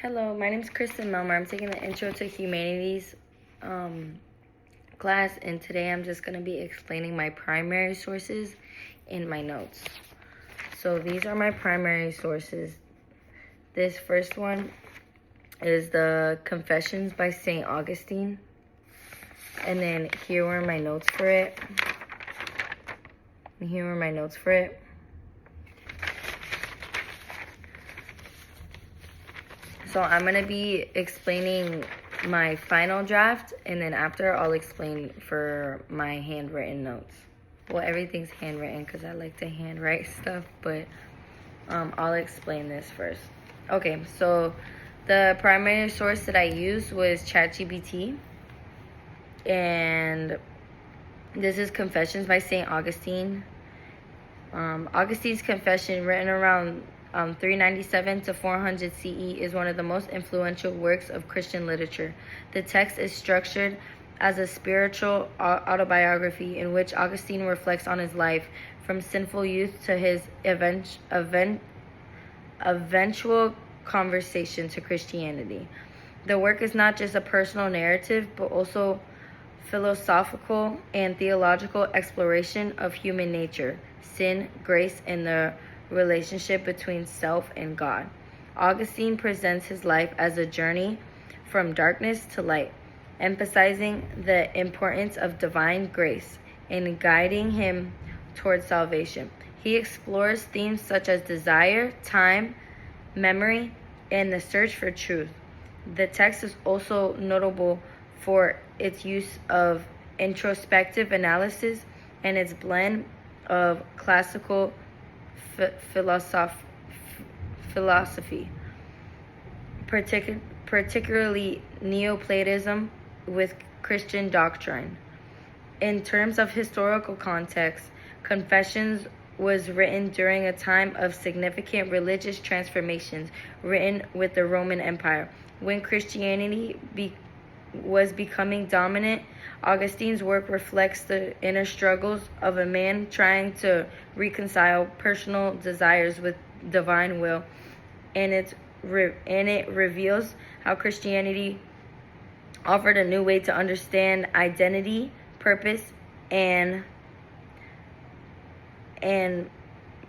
Hello, my name is Kristen Melmer. I'm taking the Intro to Humanities class, and today I'm just going to be explaining my primary sources in my notes. So these are my primary sources. This first one is the Confessions by St. Augustine, and then here were my notes for it. So I'm going to be explaining my final draft, and then after I'll explain for my handwritten notes. Well, everything's handwritten because I like to handwrite stuff, but I'll explain this first. Okay, so the primary source that I used was ChatGPT, and this is Confessions by St. Augustine. Augustine's Confession, written around 397 to 400 CE, is one of the most influential works of Christian literature. The text is structured as a spiritual autobiography in which Augustine reflects on his life from sinful youth to his eventual conversion to Christianity. The work is not just a personal narrative, but also philosophical and theological exploration of human nature, sin, grace, and the relationship between self and God. Augustine presents his life as a journey from darkness to light, emphasizing the importance of divine grace and guiding him towards salvation. He explores themes such as desire, time, memory, and the search for truth. The text is also notable for its use of introspective analysis and its blend of classical philosophy, particularly Neoplatonism, with Christian doctrine. In terms of historical context, Confessions was written during a time of significant religious transformations written with the Roman Empire. When Christianity was becoming dominant, Augustine's work reflects the inner struggles of a man trying to reconcile personal desires with divine will, and it reveals how Christianity offered a new way to understand identity, purpose, and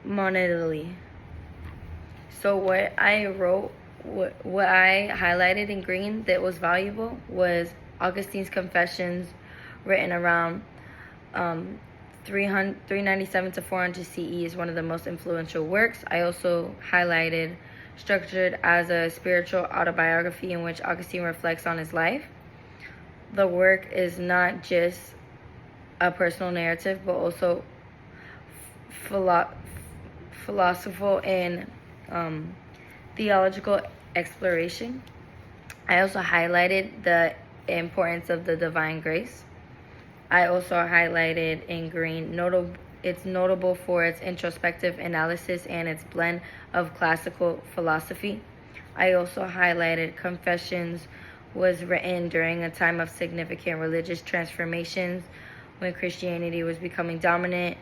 monetally. So what I wrote, what I highlighted in green that was valuable was Augustine's Confessions, written around 397 to 400 CE, is one of the most influential works. I also highlighted structured as a spiritual autobiography in which Augustine reflects on his life. The work is not just a personal narrative, but also philosophical and theological exploration. I also highlighted the importance of the divine grace. I also highlighted in green, it's notable for its introspective analysis and its blend of classical philosophy. I also highlighted Confessions was written during a time of significant religious transformations when Christianity was becoming dominant.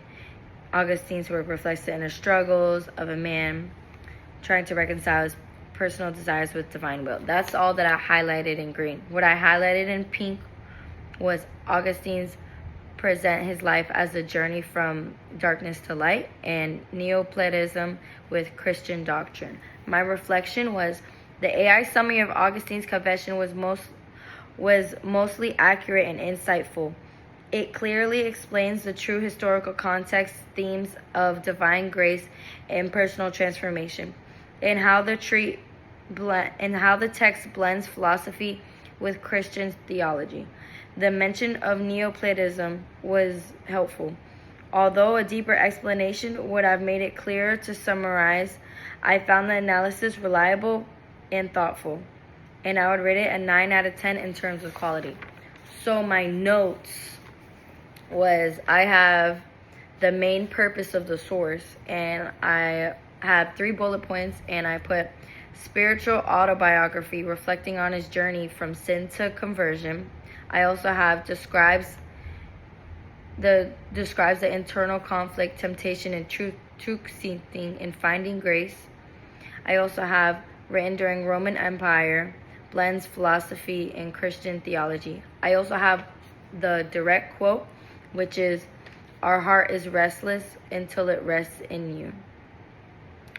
Augustine's work reflects the inner struggles of a man trying to reconcile his personal desires with divine will. That's all that I highlighted in green. What I highlighted in pink was Augustine's present his life as a journey from darkness to light, and Neoplatonism with Christian doctrine. My reflection was the AI summary of Augustine's Confession was mostly accurate and insightful. It clearly explains the true historical context, themes of divine grace and personal transformation, and how the text blends philosophy with Christian theology. The mention of Neoplatonism was helpful. Although a deeper explanation would have made it clearer to summarize, I found the analysis reliable and thoughtful, and I would rate it a 9 out of 10 in terms of quality. So my notes was, I have the main purpose of the source, and I had 3 bullet points, and I put spiritual autobiography reflecting on his journey from sin to conversion. I also have describes the internal conflict, temptation, and truth seeking and finding grace. I also have written during Roman Empire, blends philosophy and Christian theology. I also have the direct quote, which is, "Our heart is restless until it rests in you."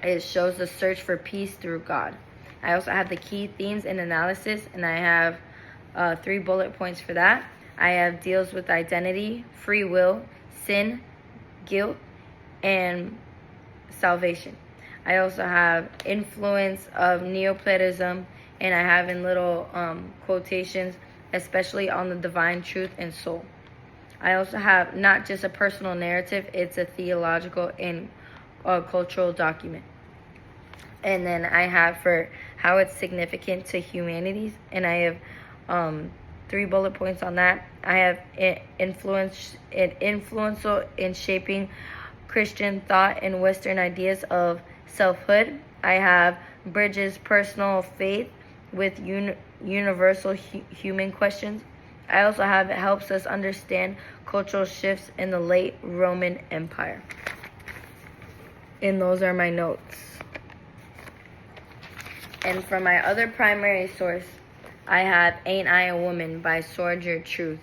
It shows the search for peace through God. I also have the key themes and analysis, and I have 3 bullet points for that. I have deals with identity, free will, sin, guilt, and salvation. I also have influence of Neoplatism, and I have in little quotations, especially on the divine truth and soul. I also have not just a personal narrative, it's a theological and cultural document. And then I have for how it's significant to humanities, and I have 3 bullet points on that. I have influential in shaping Christian thought and Western ideas of selfhood. I have bridges personal faith with universal human questions. I also have it helps us understand cultural shifts in the late Roman Empire. And those are my notes. And for my other primary source, I have Ain't I a Woman by Sojourner Truth.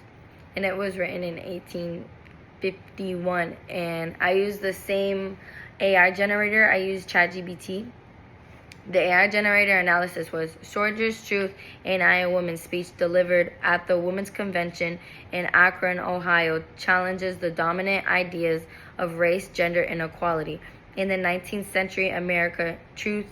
And it was written in 1851. And I used the same AI generator. I used ChatGPT. The AI generator analysis was Sojourner Truth, Ain't I a Woman speech delivered at the Women's Convention in Akron, Ohio, challenges the dominant ideas of race, gender, and equality. In the 19th century America, Truth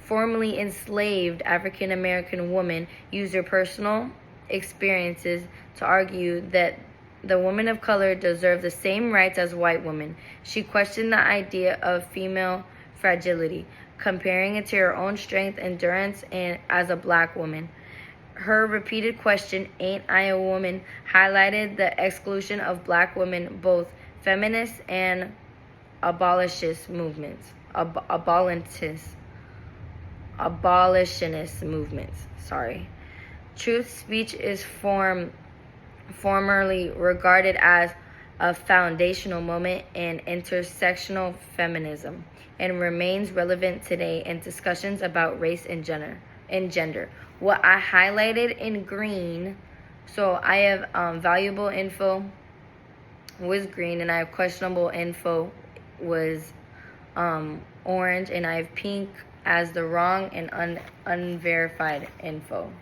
formerly enslaved African American women used her personal experiences to argue that the women of color deserve the same rights as white women. She questioned the idea of female fragility, comparing it to her own strength, endurance, and as a black woman. Her repeated question, "Ain't I a woman?" highlighted the exclusion of black women, both feminist and abolitionist movements. Abolitionist movements. Truth's speech is formerly regarded as a foundational moment in intersectional feminism and remains relevant today in discussions about race and gender. What I highlighted in green, so I have valuable info was green, and I have questionable info was orange, and I have pink as the wrong and unverified info.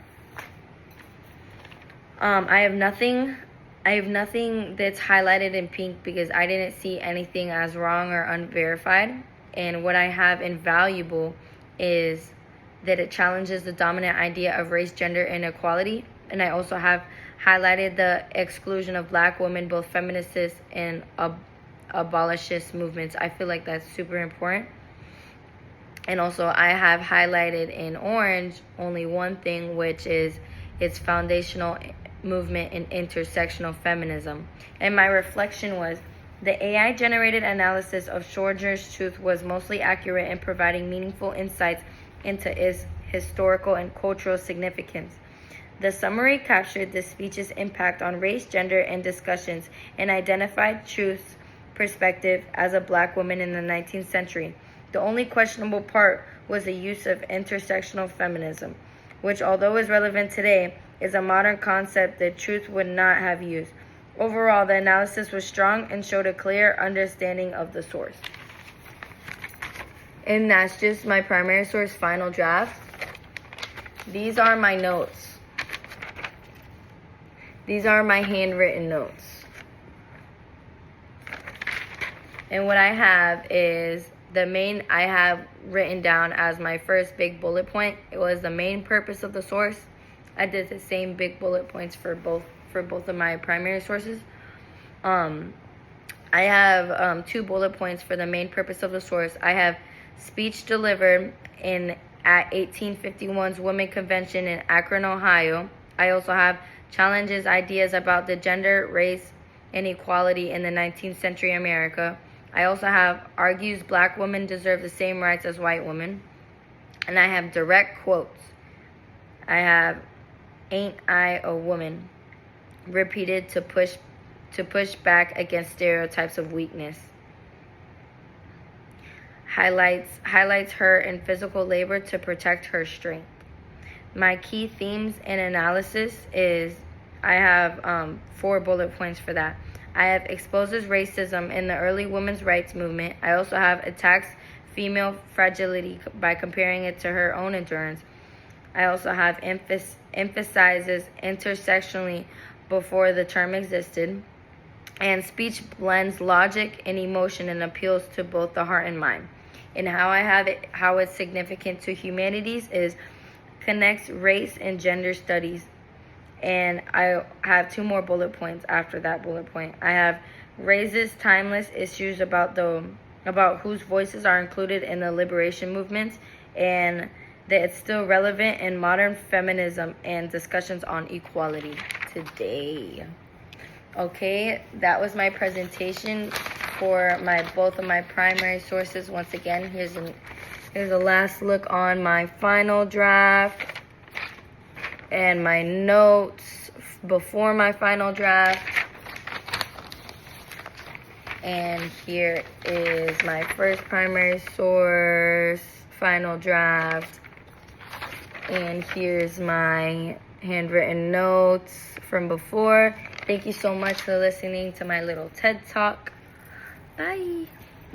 I have nothing that's highlighted in pink because I didn't see anything as wrong or unverified. And what I have in valuable is that it challenges the dominant idea of race, gender, and equality. And I also have highlighted the exclusion of black women, both feminists and abolitionist movements. I feel like that's super important. And also I have highlighted in orange only one thing, which is its foundational movement in intersectional feminism. And my reflection was the AI generated analysis of Sojourner's Truth was mostly accurate in providing meaningful insights into its historical and cultural significance. The summary captured the speech's impact on race, gender, and discussions, and identified Truth's perspective as a black woman in the 19th century. The only questionable part was the use of intersectional feminism, which, although is relevant today, is a modern concept that Truth would not have used. Overall, the analysis was strong and showed a clear understanding of the source. And that's just my primary source final draft. These are my notes. These are my handwritten notes. And what I have is I have written down as my first big bullet point. It was the main purpose of the source. I did the same big bullet points for both of my primary sources. I have 2 bullet points for the main purpose of the source. I have speech delivered at 1851's Women's Convention in Akron, Ohio. I also have challenges ideas about the gender, race, and equality in the 19th century America. I also have argues black women deserve the same rights as white women. And I have direct quotes. I have "Ain't I a Woman?" repeated to push back against stereotypes of weakness. highlights her in physical labor to protect her strength. My key themes and analysis is, I have 4 bullet points for that. I have exposes racism in the early women's rights movement. I also have attacks female fragility by comparing it to her own endurance. I also have emphasizes intersectionally before the term existed. And speech blends logic and emotion and appeals to both the heart and mind. And how it's significant to humanities is connects race and gender studies. And I have 2 more bullet points after that bullet point. I have raises timeless issues about whose voices are included in the liberation movements, and that it's still relevant in modern feminism and discussions on equality today. Okay, that was my presentation for both of my primary sources. Once again, here's a last look on my final draft and my notes before my final draft. And here is my first primary source, final draft. And here's my handwritten notes from before. Thank you so much for listening to my little TED Talk. Bye.